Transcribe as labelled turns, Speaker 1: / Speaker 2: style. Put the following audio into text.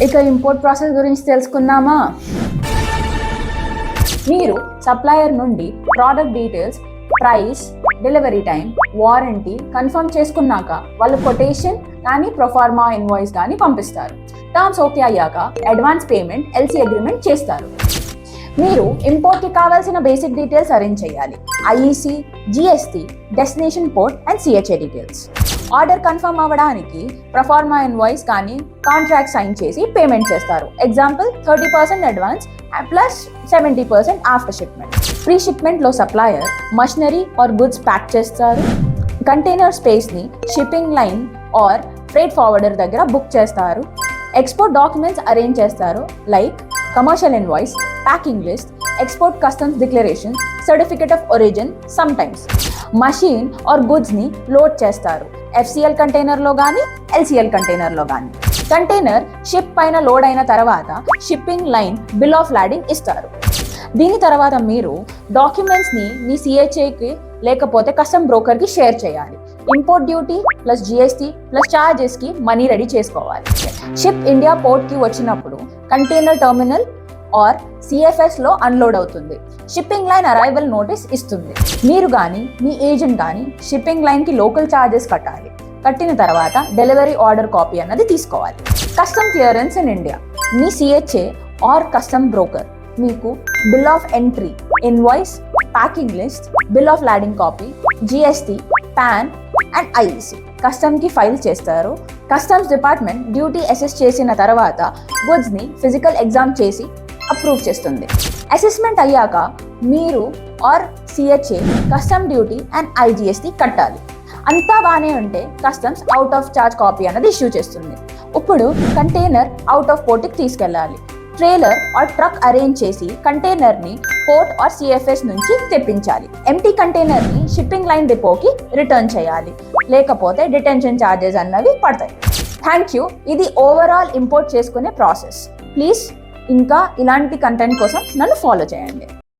Speaker 1: ఇక import process గురించి తెలుసుకుందామా. మీరు సప్లయర్ నుండి product details, price, delivery time, warranty confirm చేసుకున్నాక వాళ్ళు కొటేషన్ కానీ ప్రొఫార్మా ఇన్వాయిస్ కానీ పంపిస్తారు. టర్మ్స్ ఓకే అయ్యాక అడ్వాన్స్ పేమెంట్, ఎల్సీ అగ్రిమెంట్ చేస్తారు. మీరు ఇంపోర్ట్కి కావాల్సిన బేసిక్ డీటెయిల్స్ అరేంజ్ చేయాలి. IEC, GST, destination port and CHA details. Order confirm అవ్వడానికి ప్రొఫార్మా ఇన్వాయిస్ కానీ కాంట్రాక్ట్ సైన్ చేసి పేమెంట్ చేస్తారు. Example 30% advance plus 70% after shipment. Pre షిప్మెంట్లో supplier machinery or goods pack చేస్తారు. కంటైనర్ స్పేస్ని shipping line or freight forwarder దగ్గర book చేస్తారు. Export documents arrange చేస్తారు like commercial invoice, packing list, export customs declaration, certificate of origin. Sometimes machine or గుడ్స్ని load చేస్తారు. FCL కంటైనర్లో కానీ LCL కంటైనర్లో కానీ. కంటైనర్ షిప్ పైన లోడ్ అయిన తర్వాత shipping line bill of lading ఇస్తారు. దీని తర్వాత మీరు డాక్యుమెంట్స్ని మీ సిహెచ్ఏకి లేకపోతే కస్టమ్ బ్రోకర్కి షేర్ చేయాలి. Import duty plus GST plus ఛార్జెస్కి మనీ రెడీ చేసుకోవాలి. షిప్ ఇండియా పోర్ట్కి వచ్చినప్పుడు కంటైనర్ టర్మినల్ ఆర్ సిఎఫ్ఎస్లో అన్లోడ్ అవుతుంది. షిప్పింగ్ లైన్ అరైవల్ నోటీస్ ఇస్తుంది. మీరు కానీ మీ ఏజెంట్ కానీ షిప్పింగ్ లైన్కి లోకల్ ఛార్జెస్ కట్టాలి. కట్టిన తర్వాత డెలివరీ ఆర్డర్ కాపీ అన్నది తీసుకోవాలి. Custom clearance in India. మీ సిహెచ్ఏ ఆర్ కస్టమ్ బ్రోకర్ మీకు bill of entry, invoice, packing list, bill of lading copy, GST, PAN and IEC కస్టమ్కి ఫైల్ చేస్తారు. కస్టమ్స్ డిపార్ట్మెంట్ డ్యూటీ అసెస్ చేసిన తర్వాత గుడ్స్ని ఫిజికల్ ఎగ్జామ్ చేసి అప్రూవ్ చేస్తుంది. అసెస్మెంట్ అయ్యాక మీరు or CHA custom duty and IGST కట్టాలి. అంతా బాగానే ఉంటే customs out of charge copy అన్నది ఇష్యూ చేస్తుంది. ఇప్పుడు కంటైనర్ అవుట్ ఆఫ్ పోర్ట్కి తీసుకెళ్ళాలి. ట్రైలర్ ఆర్ ట్రక్ అరేంజ్ చేసి కంటైనర్ని పోర్ట్ ఆర్ సిఎఫ్ఎస్ నుంచి తెప్పించాలి. ఎంటీ కంటైనర్ని షిప్పింగ్ లైన్ డిపోకి రిటర్న్ చేయాలి, లేకపోతే డిటెన్షన్ ఛార్జెస్ అన్నవి పడతాయి. Thank you. ఇది ఓవరాల్ ఇంపోర్ట్ చేసుకునే ప్రాసెస్. ప్లీజ్ ఇంకా ఇలాంటి కంటెంట్ కోసం నన్ను ఫాలో చేయండి.